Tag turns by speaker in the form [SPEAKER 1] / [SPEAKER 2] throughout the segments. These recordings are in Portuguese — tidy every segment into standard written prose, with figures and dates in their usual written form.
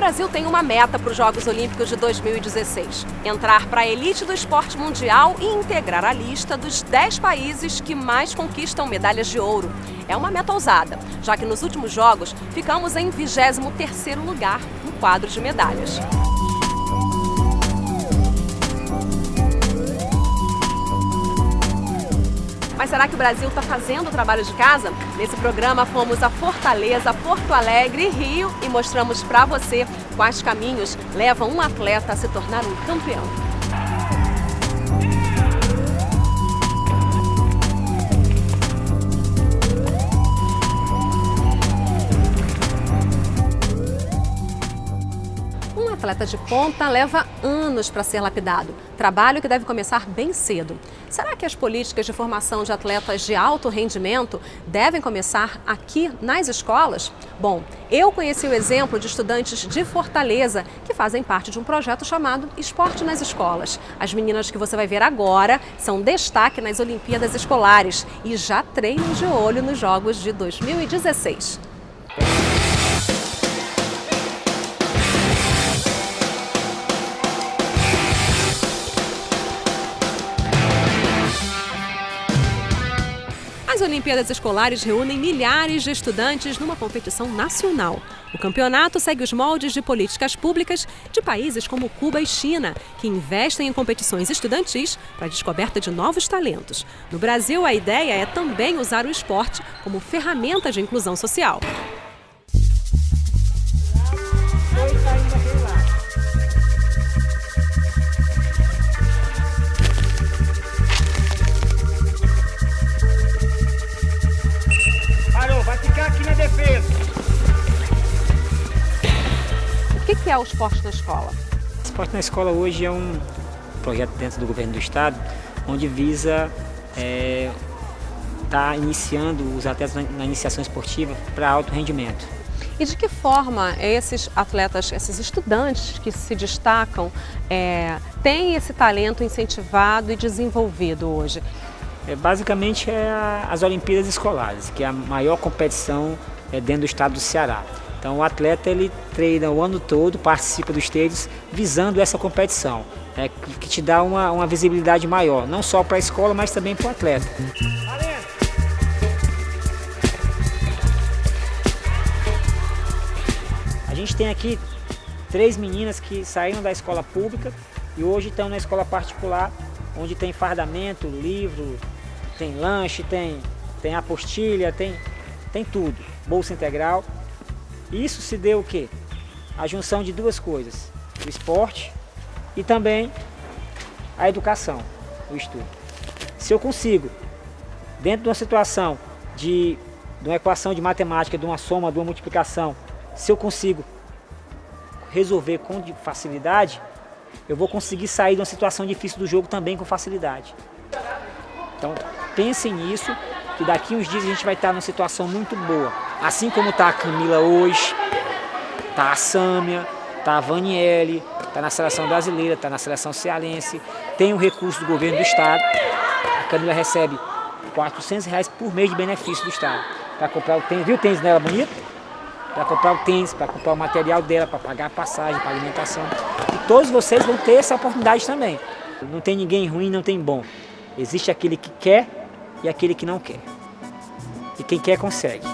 [SPEAKER 1] Brasil tem uma meta para os Jogos Olímpicos de 2016: entrar para a elite do esporte mundial e integrar a lista dos 10 países que mais conquistam medalhas de ouro. É uma meta ousada, já que nos últimos Jogos ficamos em 23º lugar no quadro de medalhas. Mas será que o Brasil está fazendo o trabalho de casa? Nesse programa fomos a Fortaleza, Porto Alegre e Rio e mostramos para você quais caminhos levam um atleta a se tornar um campeão. Um atleta de ponta leva anos para ser lapidado, trabalho que deve começar bem cedo. Será que as políticas de formação de atletas de alto rendimento devem começar aqui nas escolas? Bom, eu conheci o exemplo de estudantes de Fortaleza que fazem parte de um projeto chamado Esporte nas Escolas. As meninas que você vai ver agora são destaque nas Olimpíadas Escolares e já treinam de olho nos Jogos de 2016. As Olimpíadas Escolares reúnem milhares de estudantes numa competição nacional. O campeonato segue os moldes de políticas públicas de países como Cuba e China, que investem em competições estudantis para a descoberta de novos talentos. No Brasil, a ideia é também usar o esporte como ferramenta de inclusão social.
[SPEAKER 2] Vai ficar aqui na defesa.
[SPEAKER 1] O que é o esporte na escola?
[SPEAKER 2] O esporte na escola hoje é um projeto dentro do governo do estado, onde visa estar iniciando os atletas na iniciação esportiva para alto rendimento.
[SPEAKER 1] E de que forma esses atletas, esses estudantes que se destacam, têm esse talento incentivado e desenvolvido hoje?
[SPEAKER 2] Basicamente as Olimpíadas Escolares, que é a maior competição dentro do estado do Ceará. Então o atleta ele treina o ano todo, participa dos treinos visando essa competição, que te dá uma visibilidade maior, não só para a escola, mas também para o atleta. A gente tem aqui 3 meninas que saíram da escola pública e hoje estão na escola particular, onde tem fardamento, livro, tem lanche, tem apostilha, tem tudo, bolsa integral. Isso se deu o quê? A junção de duas coisas, o esporte e também a educação, o estudo. Se eu consigo, dentro de uma situação de uma equação de matemática, de uma soma, de uma multiplicação, se eu consigo resolver com facilidade, eu vou conseguir sair de uma situação difícil do jogo também com facilidade. Então, pensem nisso, que daqui uns dias a gente vai estar numa situação muito boa. Assim como está a Camila hoje, está a Sâmia, está a Vaniele, está na seleção brasileira, está na seleção cearense, tem o recurso do governo do estado. A Camila recebe R$400 por mês de benefício do estado. Para comprar o tênis, viu o tênis dela bonito? Para comprar o tênis, para comprar o material dela, para pagar a passagem, para alimentação. E todos vocês vão ter essa oportunidade também. Não tem ninguém ruim, não tem bom. Existe aquele que quer e aquele que não quer. E quem quer consegue.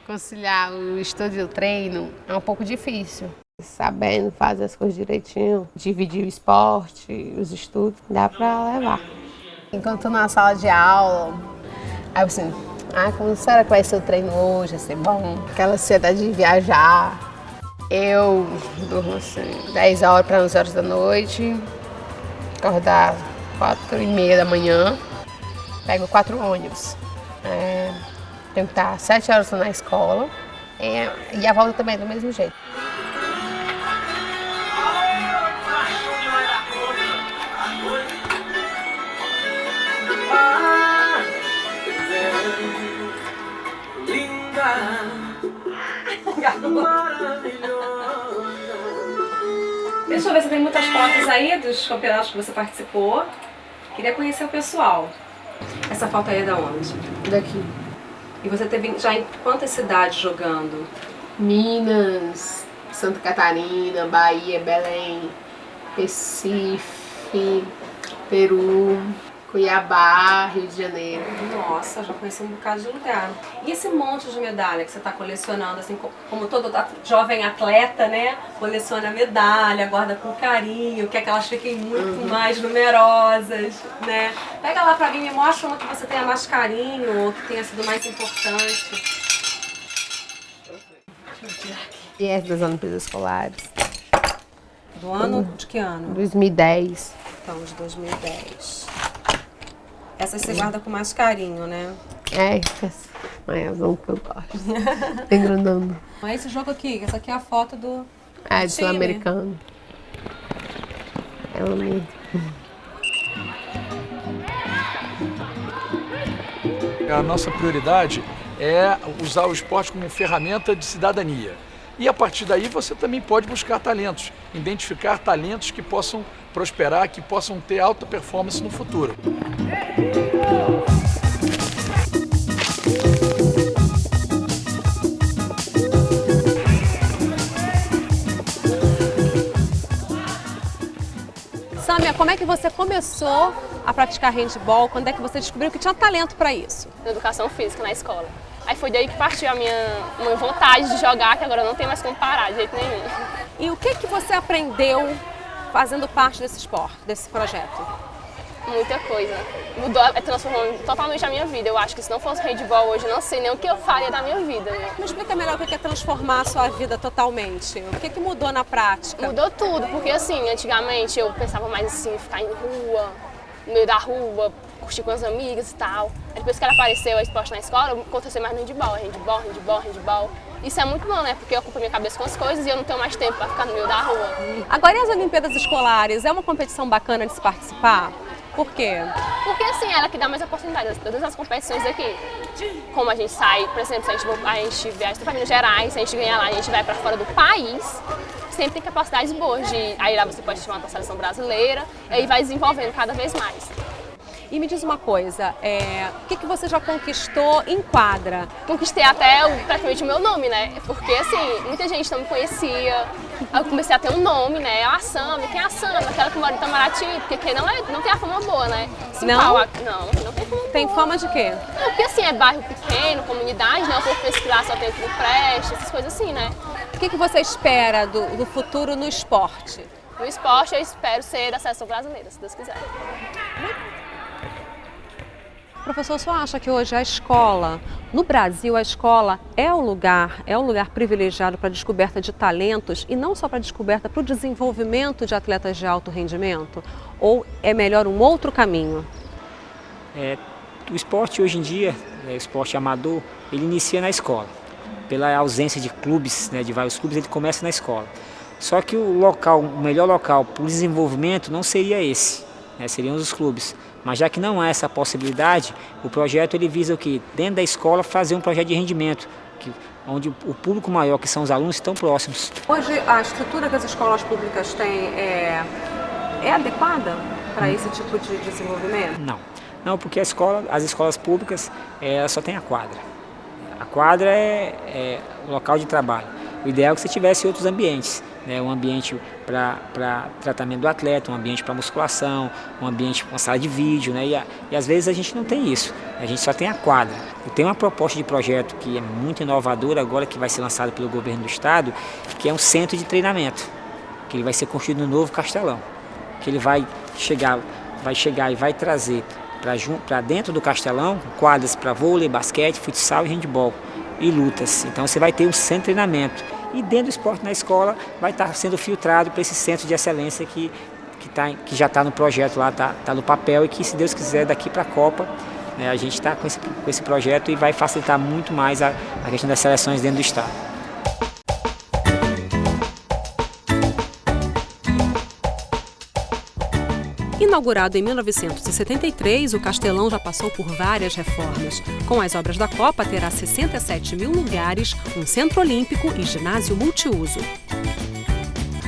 [SPEAKER 3] Conciliar o estudo e o treino é um pouco difícil. Sabendo fazer as coisas direitinho, dividir o esporte, os estudos, dá pra levar. Enquanto estou na sala de aula, aí eu assim, como será que vai ser o treino hoje? Vai ser bom? Aquela ansiedade de viajar. Eu durmo assim, 10 horas para 11 horas da noite, acordar 4h30 da manhã, pego 4 ônibus. Tenho que estar 7 horas na escola e a volta também do mesmo jeito.
[SPEAKER 4] Linda.
[SPEAKER 1] Deixa eu ver se tem muitas fotos aí dos campeonatos que você participou. Queria conhecer o pessoal. Essa foto aí é da onde?
[SPEAKER 3] Daqui.
[SPEAKER 1] E você teve já em quantas cidades jogando?
[SPEAKER 3] Minas, Santa Catarina, Bahia, Belém, Recife, Peru, Cuiabá, Rio de Janeiro.
[SPEAKER 1] Nossa, já conheci um bocado de lugar. E esse monte de medalha que você está colecionando, assim como todo jovem atleta, né? Coleciona medalha, guarda com carinho, quer que elas fiquem muito mais numerosas, né? Pega lá pra mim e me mostra uma que você tenha mais carinho ou que tenha sido mais importante. Deixa eu tirar aqui.
[SPEAKER 3] E é das Olimpíadas Escolares.
[SPEAKER 1] Do ano? De que ano? 2010. Então, de 2010. Essas você guarda com mais carinho, né?
[SPEAKER 3] É, mas é o que eu gosto. Tem grandão.
[SPEAKER 1] Mas esse jogo aqui, essa aqui é a foto do
[SPEAKER 3] É, de
[SPEAKER 1] time.
[SPEAKER 3] sul-americano. Ela mesmo.
[SPEAKER 4] A nossa prioridade é usar o esporte como ferramenta de cidadania. E a partir daí você também pode buscar talentos, identificar talentos que possam prosperar, que possam ter alta performance no futuro.
[SPEAKER 1] Sâmia, como é que você começou a praticar handball? Quando é que você descobriu que tinha talento para isso?
[SPEAKER 5] Na educação física, na escola. Aí foi daí que partiu a minha vontade de jogar, que agora não tem mais como parar de jeito nenhum.
[SPEAKER 1] E o que você aprendeu fazendo parte desse esporte, desse projeto?
[SPEAKER 5] Muita coisa. Mudou, transformou totalmente a minha vida. Eu acho que se não fosse handball hoje, eu não sei nem o que eu faria da minha vida. Né?
[SPEAKER 1] Me explica melhor o que é transformar a sua vida totalmente. O que mudou na prática?
[SPEAKER 5] Mudou tudo, porque assim, antigamente eu pensava mais assim, ficar em rua, no meio da rua, curtir com as amigas e tal. Aí depois que ela apareceu, o esporte na escola, eu aconteceu mais no handball. Isso é muito bom, né? Porque eu ocupo minha cabeça com as coisas e eu não tenho mais tempo para ficar no meio da rua.
[SPEAKER 1] Agora, e as Olimpíadas Escolares? É uma competição bacana de se participar? Por quê?
[SPEAKER 5] Porque assim, ela que dá mais oportunidades. Todas as competições aqui, como a gente sai, por exemplo, se a gente viaja para Minas Gerais, se a gente ganhar lá, a gente vai para fora do país, sempre tem capacidades boas de... Aí lá você pode chamar para a seleção brasileira, e aí vai desenvolvendo cada vez mais.
[SPEAKER 1] E me diz uma coisa, o que você já conquistou em quadra?
[SPEAKER 5] Conquistei até praticamente o meu nome, né? Porque assim, muita gente não me conhecia. Eu comecei a ter um nome, né? A Sâmia, quem é a Sâmia? Aquela que mora em Itamaraty, porque aqui não tem a fama boa, né?
[SPEAKER 1] Não?
[SPEAKER 5] Não tem fama boa.
[SPEAKER 1] Tem fama de quê?
[SPEAKER 5] Não, porque assim, é bairro pequeno, comunidade, né? O povo pensa que lá só tem o que não presta, essas coisas assim, né?
[SPEAKER 1] O que você espera do futuro no esporte?
[SPEAKER 5] No esporte eu espero ser da seleção brasileira, se Deus quiser.
[SPEAKER 1] Professor, o senhor acha que hoje a escola, no Brasil, a escola é um lugar privilegiado para a descoberta de talentos e não só para a descoberta, para o desenvolvimento de atletas de alto rendimento? Ou é melhor um outro caminho?
[SPEAKER 2] O esporte hoje em dia, o esporte amador, ele inicia na escola. Pela ausência de clubes, né, de vários clubes, ele começa na escola. Só que o melhor local para o desenvolvimento não seria esse, né, seriam os clubes. Mas já que não há essa possibilidade, o projeto ele visa o quê? Dentro da escola fazer um projeto de rendimento, onde o público maior, que são os alunos, estão próximos.
[SPEAKER 1] Hoje a estrutura que as escolas públicas têm é adequada para esse tipo de desenvolvimento?
[SPEAKER 2] Não, porque as escolas públicas só tem a quadra. A quadra é o local de trabalho. O ideal é que você tivesse outros ambientes, né? Um ambiente para tratamento do atleta, um ambiente para musculação, um ambiente com uma sala de vídeo, né? E às vezes a gente não tem isso, a gente só tem a quadra. Eu tenho uma proposta de projeto que é muito inovadora agora, que vai ser lançado pelo governo do estado, que é um centro de treinamento, que ele vai ser construído no novo Castelão, que ele vai chegar e vai trazer para dentro do Castelão quadras para vôlei, basquete, futsal e handball e lutas. Então você vai ter um centro de treinamento. E dentro do esporte na escola vai estar sendo filtrado para esse centro de excelência que já está no projeto lá, está no papel, e que, se Deus quiser, daqui para a Copa, né, a gente está com esse projeto e vai facilitar muito mais a questão das seleções dentro do estado.
[SPEAKER 1] Inaugurado em 1973, o Castelão já passou por várias reformas. Com as obras da Copa, terá 67 mil lugares, um centro olímpico e ginásio multiuso.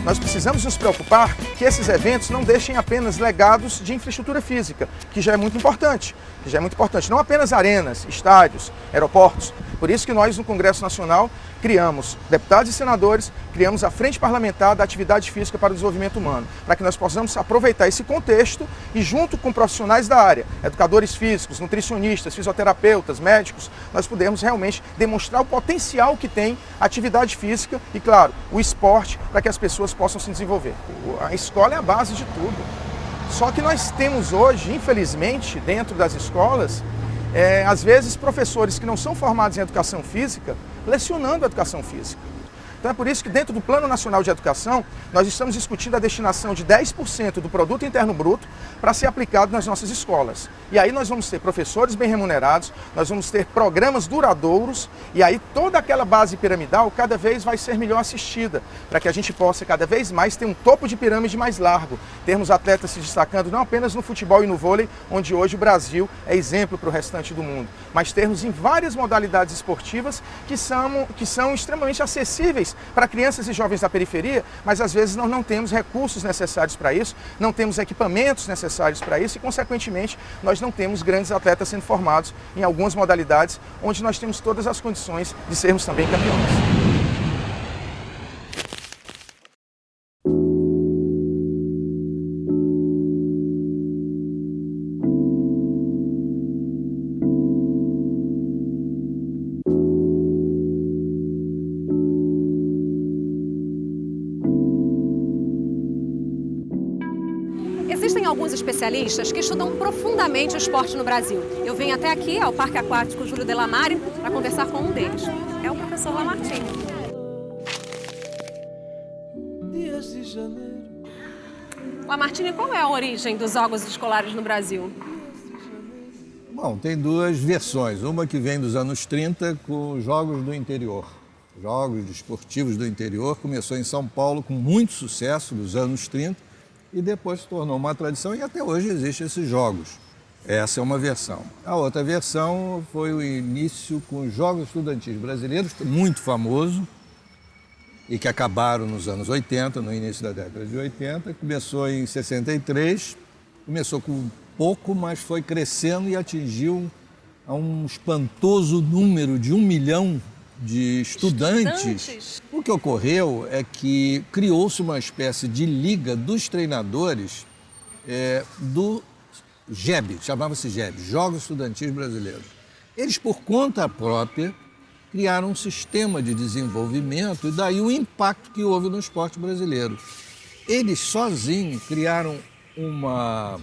[SPEAKER 6] Nós precisamos nos preocupar que esses eventos não deixem apenas legados de infraestrutura física, que já é muito importante. Não apenas arenas, estádios, aeroportos. Por isso que nós, no Congresso Nacional, criamos deputados e senadores, criamos a Frente Parlamentar da Atividade Física para o Desenvolvimento Humano, para que nós possamos aproveitar esse contexto e, junto com profissionais da área, educadores físicos, nutricionistas, fisioterapeutas, médicos, nós pudermos realmente demonstrar o potencial que tem a atividade física e, claro, o esporte para que as pessoas possam se desenvolver. A escola é a base de tudo. Só que nós temos hoje, infelizmente, dentro das escolas, às vezes professores que não são formados em educação física, lecionando a educação física. Então é por isso que dentro do Plano Nacional de Educação, nós estamos discutindo a destinação de 10% do Produto Interno Bruto para ser aplicado nas nossas escolas. E aí nós vamos ter professores bem remunerados, nós vamos ter programas duradouros e aí toda aquela base piramidal cada vez vai ser melhor assistida, para que a gente possa cada vez mais ter um topo de pirâmide mais largo, termos atletas se destacando não apenas no futebol e no vôlei, onde hoje o Brasil é exemplo para o restante do mundo, mas termos em várias modalidades esportivas que são extremamente acessíveis para crianças e jovens da periferia, mas às vezes nós não temos recursos necessários para isso, não temos equipamentos necessários para isso e, consequentemente, nós não temos grandes atletas sendo formados em algumas modalidades onde nós temos todas as condições de sermos também campeões.
[SPEAKER 1] Existem alguns especialistas que estudam profundamente o esporte no Brasil. Eu venho até aqui, ao Parque Aquático Júlio Delamare, para conversar com um deles. É o professor Lamartine. Lamartine, qual é a origem dos Jogos Escolares no Brasil?
[SPEAKER 7] Bom, tem duas versões. Uma que vem dos anos 30 com os Jogos do Interior. Jogos Desportivos do Interior. Começou em São Paulo com muito sucesso nos anos 30. E depois se tornou uma tradição e até hoje existem esses jogos. Essa é uma versão. A outra versão foi o início com os Jogos Estudantis Brasileiros, muito famoso, e que acabaram nos anos 80, no início da década de 80. Começou em 63, começou com pouco, mas foi crescendo e atingiu a um espantoso número de 1 milhão de estudantes. O que ocorreu é que criou-se uma espécie de liga dos treinadores do JEB, chamava-se JEB, Jogos Estudantis Brasileiros. Eles, por conta própria, criaram um sistema de desenvolvimento e daí o impacto que houve no esporte brasileiro. Eles sozinhos criaram uma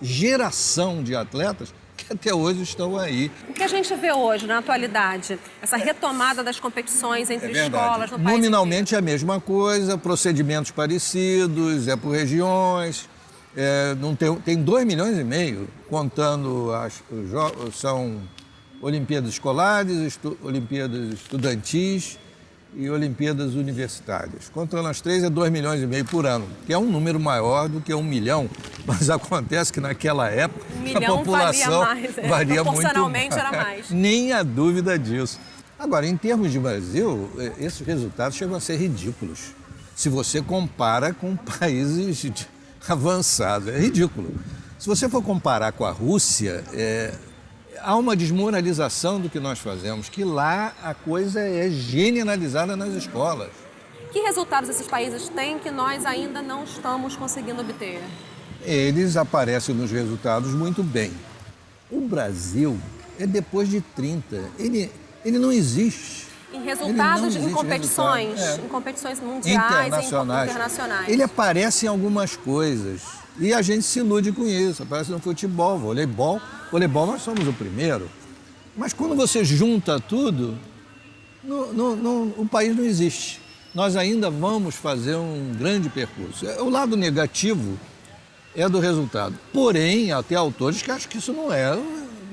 [SPEAKER 7] geração de atletas que até hoje estão aí.
[SPEAKER 1] O que a gente vê hoje, na atualidade, essa retomada das competições entre escolas no país?
[SPEAKER 7] Nominalmente é a mesma coisa, procedimentos parecidos, por regiões. Tem 2,5 milhões, contando são Olimpíadas Escolares, Olimpíadas Estudantis e Olimpíadas Universitárias. Contando as três é 2,5 milhões por ano, que é um número maior do que 1 milhão, mas acontece que naquela época a população varia muito mais.
[SPEAKER 1] Proporcionalmente era mais.
[SPEAKER 7] Nem há dúvida disso. Agora, em termos de Brasil, esses resultados chegam a ser ridículos. Se você compara com países avançados, é ridículo. Se você for comparar com a Rússia, há uma desmoralização do que nós fazemos, que lá a coisa é generalizada nas escolas.
[SPEAKER 1] Que resultados esses países têm que nós ainda não estamos conseguindo obter?
[SPEAKER 7] Eles aparecem nos resultados muito bem. O Brasil é depois de 30, ele não existe.
[SPEAKER 1] Em resultados, em competições, em competições mundiais, internacionais.
[SPEAKER 7] Ele aparece em algumas coisas e a gente se ilude com isso. Aparece no futebol, voleibol nós somos o primeiro. Mas quando você junta tudo, o país não existe. Nós ainda vamos fazer um grande percurso. O lado negativo é do resultado. Porém, até autores que acham que isso não é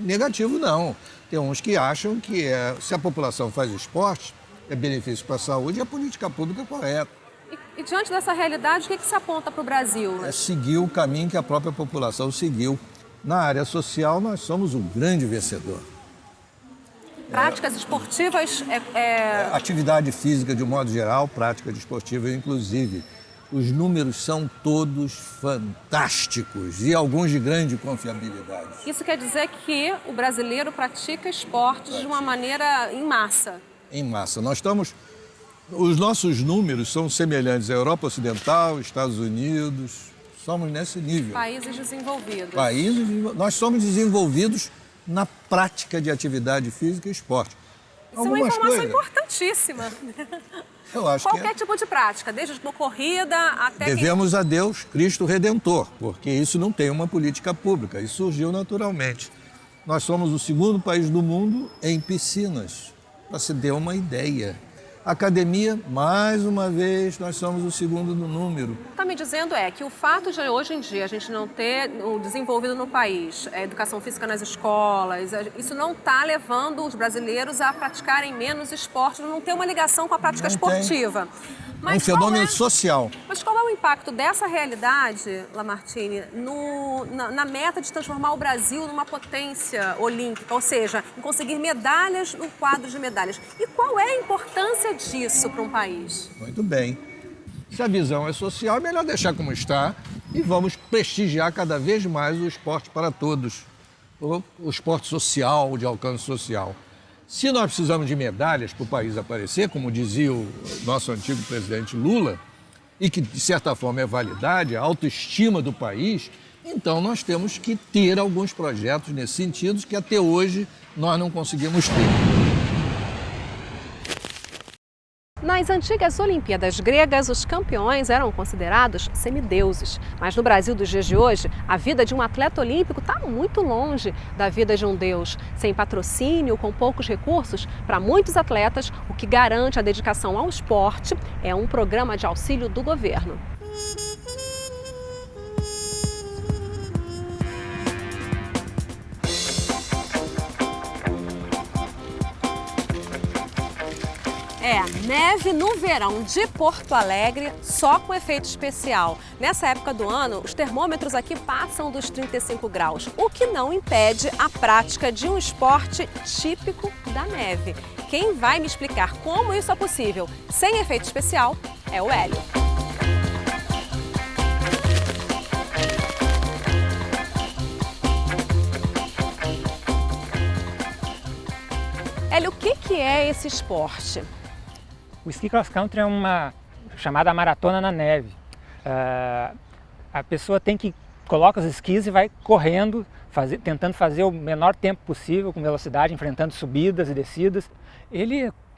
[SPEAKER 7] negativo, não. Tem uns que acham que se a população faz esporte, é benefício para a saúde e a política pública é correta.
[SPEAKER 1] E diante dessa realidade, o que se aponta para o Brasil?
[SPEAKER 7] É seguir o caminho que a própria população seguiu. Na área social, nós somos um grande vencedor.
[SPEAKER 1] Práticas esportivas...
[SPEAKER 7] Atividade física, de um modo geral, prática esportiva, inclusive. Os números são todos fantásticos e alguns de grande confiabilidade.
[SPEAKER 1] Isso quer dizer que o brasileiro pratica esportes de uma maneira em massa?
[SPEAKER 7] Em massa. Os nossos números são semelhantes à Europa Ocidental, Estados Unidos, somos nesse nível.
[SPEAKER 1] Países desenvolvidos.
[SPEAKER 7] Nós somos desenvolvidos na prática de atividade física e esporte.
[SPEAKER 1] Isso é uma informação importantíssima.
[SPEAKER 7] Eu acho
[SPEAKER 1] Qualquer tipo de prática, desde uma corrida até...
[SPEAKER 7] Devemos a Deus Cristo Redentor, porque isso não tem uma política pública, isso surgiu naturalmente. Nós somos o segundo país do mundo em piscinas, para se ter uma ideia. Academia, mais uma vez, nós somos o segundo no número.
[SPEAKER 1] Está me dizendo que o fato de hoje em dia a gente não ter desenvolvido no país a educação física nas escolas, isso não está levando os brasileiros a praticarem menos esporte, não ter uma ligação com a prática esportiva.
[SPEAKER 7] É um fenômeno social.
[SPEAKER 1] Mas qual é o impacto dessa realidade, Lamartine, na meta de transformar o Brasil numa potência olímpica, ou seja, em conseguir medalhas no quadro de medalhas? E qual é a importância disso para um país?
[SPEAKER 7] Muito bem. Se a visão é social, é melhor deixar como está e vamos prestigiar cada vez mais o esporte para todos. O esporte social, de alcance social. Se nós precisamos de medalhas para o país aparecer, como dizia o nosso antigo presidente Lula, e que de certa forma é validade, a autoestima do país, então nós temos que ter alguns projetos nesse sentido que até hoje nós não conseguimos ter.
[SPEAKER 1] Nas antigas Olimpíadas gregas, os campeões eram considerados semideuses. Mas no Brasil dos dias de hoje, a vida de um atleta olímpico está muito longe da vida de um deus. Sem patrocínio, com poucos recursos, para muitos atletas, o que garante a dedicação ao esporte é um programa de auxílio do governo. Neve no verão de Porto Alegre, só com efeito especial. Nessa época do ano, os termômetros aqui passam dos 35 graus, o que não impede a prática de um esporte típico da neve. Quem vai me explicar como isso é possível sem efeito especial é o Hélio. Hélio, o que é esse esporte?
[SPEAKER 2] O ski cross country é uma chamada maratona na neve. A pessoa coloca os esquis e vai correndo, tentando fazer o menor tempo possível, com velocidade, enfrentando subidas e descidas.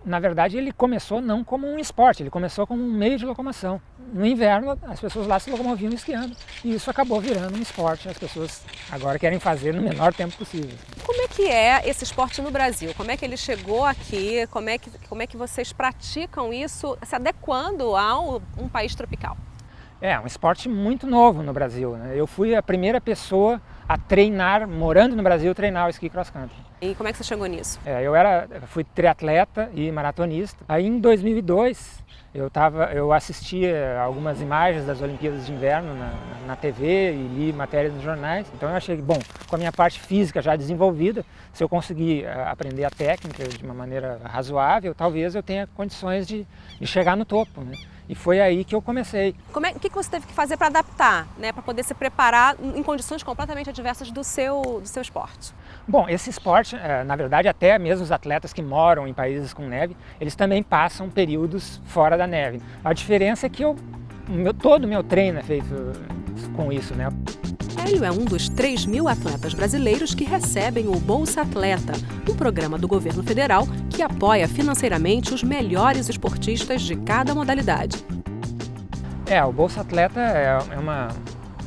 [SPEAKER 2] Na verdade, ele começou não como um esporte, ele começou como um meio de locomoção. No inverno, as pessoas lá se locomoviam esquiando e isso acabou virando um esporte. As pessoas agora querem fazer no menor tempo possível.
[SPEAKER 1] Como é que é esse esporte no Brasil? Como é que ele chegou aqui? Como é que vocês praticam isso, se adequando a um país tropical?
[SPEAKER 2] É um esporte muito novo no Brasil, né? Eu fui a primeira pessoa a treinar, morando no Brasil, treinar o ski cross country.
[SPEAKER 1] E como é que você chegou nisso?
[SPEAKER 2] Eu fui triatleta e maratonista. Aí em 2002 eu assistia algumas imagens das Olimpíadas de Inverno na TV e li matérias nos jornais. Então eu achei que, bom, com a minha parte física já desenvolvida, se eu conseguir aprender a técnica de uma maneira razoável, talvez eu tenha condições de chegar no topo, né? E foi aí que eu comecei.
[SPEAKER 1] O que você teve que fazer para adaptar, né, para poder se preparar em condições completamente adversas do seu esporte?
[SPEAKER 2] Bom, esse esporte, na verdade, até mesmo os atletas que moram em países com neve, eles também passam períodos fora da neve. A diferença é que todo o meu treino é feito com isso, né?
[SPEAKER 1] Hélio é um dos 3.000 atletas brasileiros que recebem o Bolsa Atleta, um programa do governo federal que apoia financeiramente os melhores esportistas de cada modalidade.
[SPEAKER 2] O Bolsa Atleta é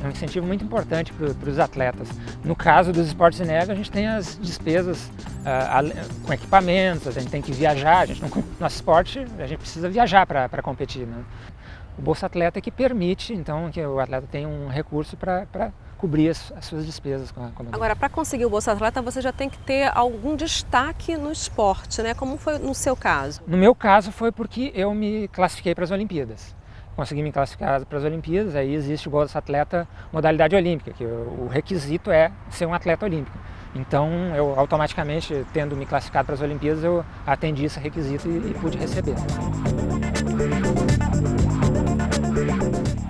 [SPEAKER 2] um incentivo muito importante para os atletas. No caso dos esportes de neve, a gente tem as despesas com equipamentos, a gente tem que viajar, nosso esporte a gente precisa viajar para competir, né? O Bolsa Atleta é que permite, então, que o atleta tenha um recurso para cobrir as suas despesas.
[SPEAKER 1] Agora, para conseguir o Bolsa Atleta, você já tem que ter algum destaque no esporte, né? Como foi no seu caso?
[SPEAKER 2] No meu caso foi porque eu me classifiquei para as Olimpíadas.
[SPEAKER 8] consegui me classificar para as Olimpíadas, aí existe igual esse atleta modalidade olímpica, que o requisito é ser um atleta olímpico. Então, eu automaticamente, tendo me classificado para as Olimpíadas, eu atendi esse requisito e pude receber.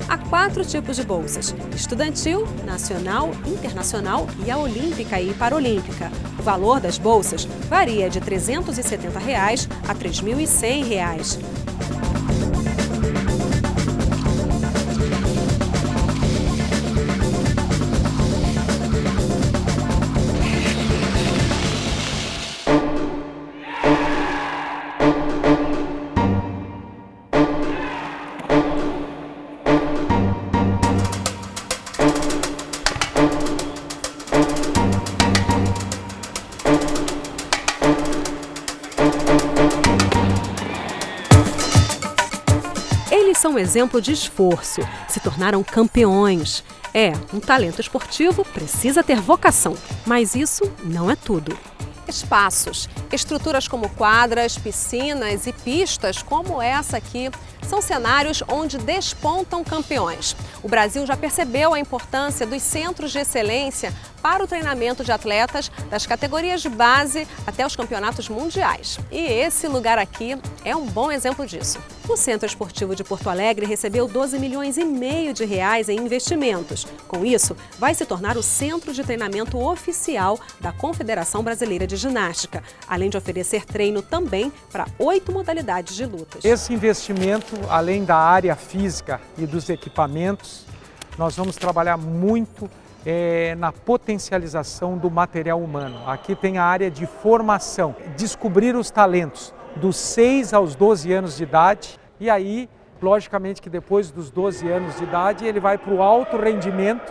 [SPEAKER 1] Há 4 tipos de bolsas: estudantil, nacional, internacional e a olímpica e paralímpica. O valor das bolsas varia de R$ 370 a R$ 3.100. Eles são um exemplo de esforço, se tornaram campeões. Um talento esportivo precisa ter vocação, mas isso não é tudo. Espaços, estruturas como quadras, piscinas e pistas como essa aqui, são cenários onde despontam campeões. O Brasil já percebeu a importância dos centros de excelência para o treinamento de atletas das categorias de base até os campeonatos mundiais. E esse lugar aqui é um bom exemplo disso. O Centro Esportivo de Porto Alegre recebeu R$12,5 milhões em investimentos. Com isso, vai se tornar o centro de treinamento oficial da Confederação Brasileira de Ginástica, além de oferecer treino também para 8 modalidades de lutas.
[SPEAKER 9] Esse investimento, além da área física e dos equipamentos, nós vamos trabalhar muito na potencialização do material humano. Aqui tem a área de formação, descobrir os talentos dos 6 aos 12 anos de idade e aí, logicamente que depois dos 12 anos de idade, ele vai para o alto rendimento,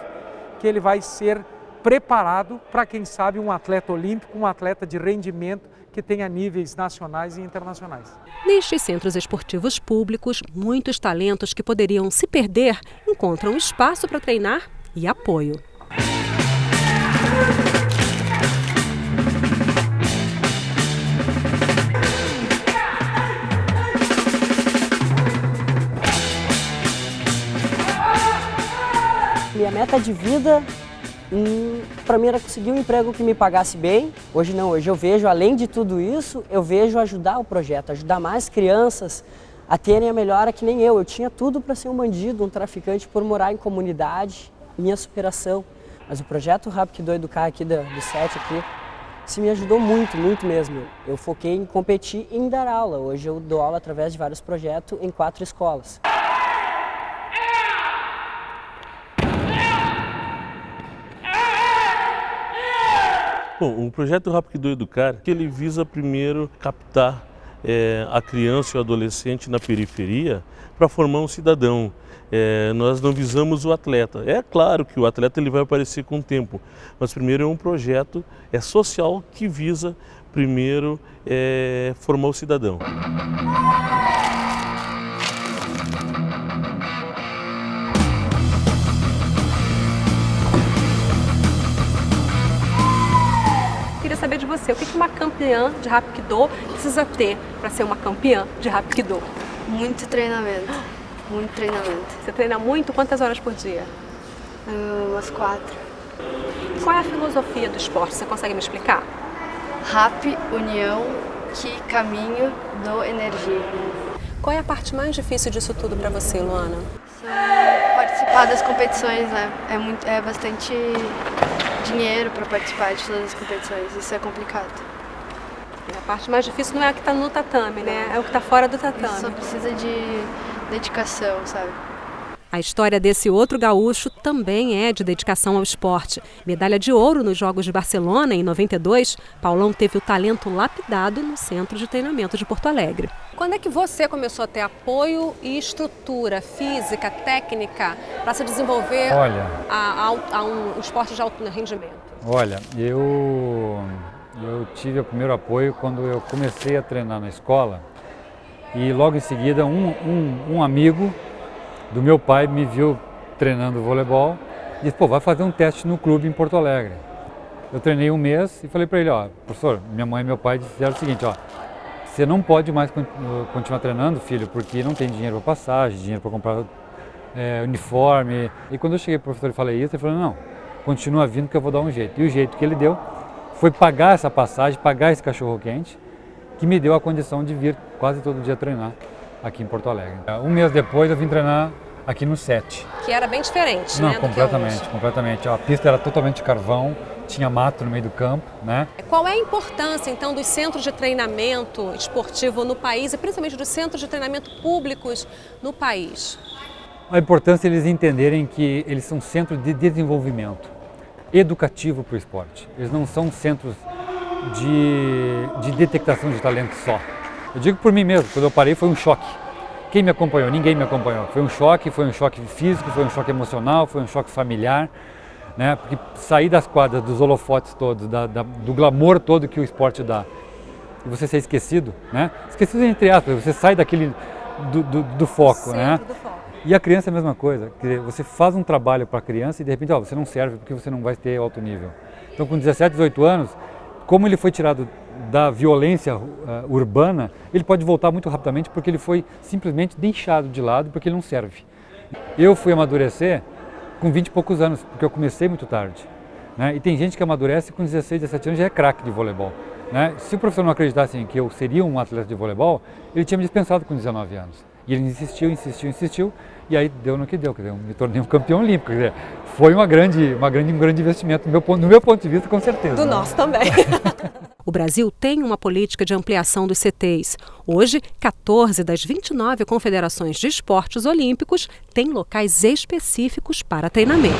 [SPEAKER 9] que ele vai ser preparado para, quem sabe, um atleta olímpico, um atleta de rendimento que tenha níveis nacionais e internacionais.
[SPEAKER 1] Nestes centros esportivos públicos, muitos talentos que poderiam se perder encontram espaço para treinar e apoio.
[SPEAKER 10] Minha meta de vida, para mim, era conseguir um emprego que me pagasse bem. Hoje não, hoje eu vejo, além de tudo isso, eu vejo ajudar o projeto, ajudar mais crianças a terem a melhora que nem eu. Eu tinha tudo para ser um bandido, um traficante, por morar em comunidade, minha superação. Mas o projeto Rapkido Educar aqui do SET aqui, isso me ajudou muito, muito mesmo. Eu foquei em competir e em dar aula. Hoje eu dou aula através de vários projetos em 4 escolas.
[SPEAKER 11] Bom, o projeto Rapkido Educar, que ele visa primeiro captar a criança e o adolescente na periferia para formar um cidadão. Nós não visamos o atleta. É claro que o atleta ele vai aparecer com o tempo, mas primeiro é um projeto social que visa primeiro formar o cidadão.
[SPEAKER 1] Queria saber de você, o que uma campeã de Rapkido precisa ter para ser uma campeã de Rapkido?
[SPEAKER 12] Muito treinamento, muito treinamento.
[SPEAKER 1] Você treina muito? Quantas horas por dia?
[SPEAKER 12] Umas 4.
[SPEAKER 1] Qual é a filosofia do esporte? Você consegue me explicar?
[SPEAKER 12] Rap, união, Ki, caminho, do, energia.
[SPEAKER 1] Qual é a parte mais difícil disso tudo para você, Luana?
[SPEAKER 12] Participar das competições, né? É bastante dinheiro para participar de todas as competições, isso é complicado.
[SPEAKER 1] A parte mais difícil não é a que está no tatame, né? É o que está fora do tatame.
[SPEAKER 12] Só precisa de dedicação, sabe?
[SPEAKER 1] A história desse outro gaúcho também é de dedicação ao esporte. Medalha de ouro nos Jogos de Barcelona em 92, Paulão teve o talento lapidado no Centro de Treinamento de Porto Alegre. Quando é que você começou a ter apoio e estrutura física, técnica, para se desenvolver a um esporte de alto rendimento?
[SPEAKER 13] Olha, eu tive o primeiro apoio quando eu comecei a treinar na escola e logo em seguida um amigo do meu pai me viu treinando voleibol e disse, pô, vai fazer um teste no clube em Porto Alegre. Eu treinei um mês e falei para ele, ó, professor, minha mãe e meu pai disseram o seguinte, ó, você não pode mais continuar treinando, filho, porque não tem dinheiro para passagem, dinheiro para comprar uniforme. E quando eu cheguei para o professor e falei isso, ele falou, não, continua vindo que eu vou dar um jeito. E o jeito que ele deu foi pagar essa passagem, pagar esse cachorro-quente, que me deu a condição de vir quase todo dia treinar aqui em Porto Alegre. Um mês depois eu vim treinar aqui no 7.
[SPEAKER 1] Que era bem diferente,
[SPEAKER 13] Não,
[SPEAKER 1] né?
[SPEAKER 13] completamente. A pista era totalmente de carvão, tinha mato no meio do campo, né?
[SPEAKER 1] Qual é a importância, então, dos centros de treinamento esportivo no país e principalmente dos centros de treinamento públicos no país?
[SPEAKER 13] A importância é eles entenderem que eles são centros de desenvolvimento educativo para o esporte. Eles não são centros de detectação de talento só. Eu digo por mim mesmo, quando eu parei foi um choque. Quem me acompanhou? Ninguém me acompanhou. Foi um choque físico, foi um choque emocional, foi um choque familiar, né? Porque sair das quadras, dos holofotes todos, do glamour todo que o esporte dá, e você ser esquecido, né? Esquecido entre aspas, você sai daquele do foco, né?
[SPEAKER 1] Do foco.
[SPEAKER 13] E a criança é a mesma coisa, quer dizer, você faz um trabalho para a criança e de repente você não serve porque você não vai ter alto nível. Então com 17, 18 anos, como ele foi tirado da violência urbana, ele pode voltar muito rapidamente porque ele foi simplesmente deixado de lado porque ele não serve. Eu fui amadurecer com 20 e poucos anos, porque eu comecei muito tarde, né? E tem gente que amadurece com 16, 17 anos já é craque de voleibol, né? Se o professor não acreditasse em que eu seria um atleta de voleibol, ele tinha me dispensado com 19 anos. E ele insistiu, e aí deu no que deu, quer dizer, eu me tornei um campeão olímpico, quer dizer, foi um grande investimento, no meu ponto de vista, com certeza.
[SPEAKER 1] Do
[SPEAKER 13] né?
[SPEAKER 1] nosso também. O Brasil tem uma política de ampliação dos CTs. Hoje, 14 das 29 confederações de esportes olímpicos têm locais específicos para treinamento.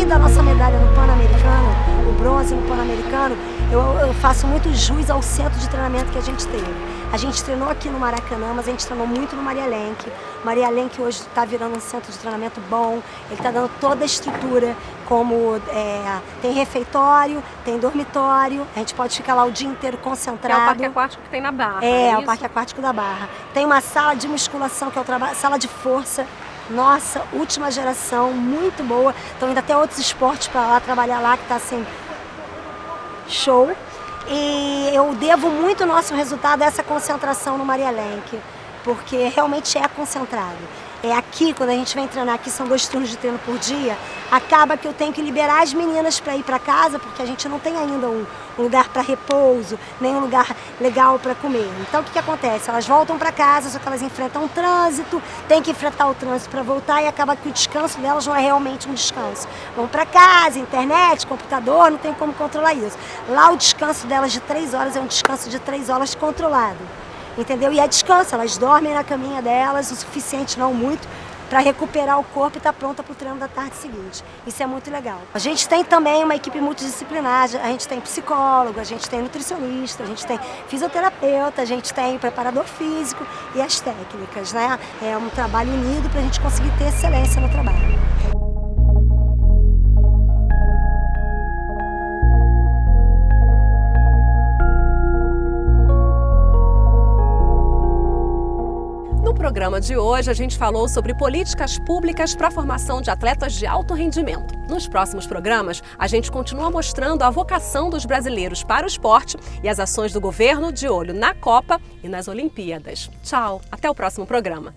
[SPEAKER 14] Da nossa medalha no Pan-Americano, o bronze no Pan-Americano, eu faço muito jus ao centro de treinamento que a gente teve. A gente treinou aqui no Maracanã, mas a gente treinou muito no Maria Lenk. Maria Lenk hoje está virando um centro de treinamento bom, ele está dando toda a estrutura, como tem refeitório, tem dormitório, a gente pode ficar lá o dia inteiro concentrado.
[SPEAKER 1] É o parque aquático que tem na Barra.
[SPEAKER 14] É o parque aquático da Barra. Tem uma sala de musculação, que é a sala de força. Nossa, última geração, muito boa. Estão indo até outros esportes para lá, trabalhar lá, que está assim, show. E eu devo muito o nosso resultado a essa concentração no Maria Lenk, porque realmente é concentrado. É aqui, quando a gente vem treinar, aqui são 2 turnos de treino por dia, acaba que eu tenho que liberar as meninas para ir para casa, porque a gente não tem ainda um lugar para repouso, nem um lugar legal para comer. Então o que acontece? Elas voltam para casa, só que elas enfrentam um trânsito, tem que enfrentar o trânsito para voltar e acaba que o descanso delas não é realmente um descanso. Vão para casa, internet, computador, não tem como controlar isso. Lá o descanso delas de 3 horas é um descanso de 3 horas controlado. Entendeu? E é descanso, elas dormem na caminha delas, o suficiente, não muito, para recuperar o corpo e estar pronta para o treino da tarde seguinte. Isso é muito legal. A gente tem também uma equipe multidisciplinar, a gente tem psicólogo, a gente tem nutricionista, a gente tem fisioterapeuta, a gente tem preparador físico e as técnicas, né? É um trabalho unido para a gente conseguir ter excelência no trabalho.
[SPEAKER 1] No programa de hoje, a gente falou sobre políticas públicas para a formação de atletas de alto rendimento. Nos próximos programas, a gente continua mostrando a vocação dos brasileiros para o esporte e as ações do governo de olho na Copa e nas Olimpíadas. Tchau, até o próximo programa.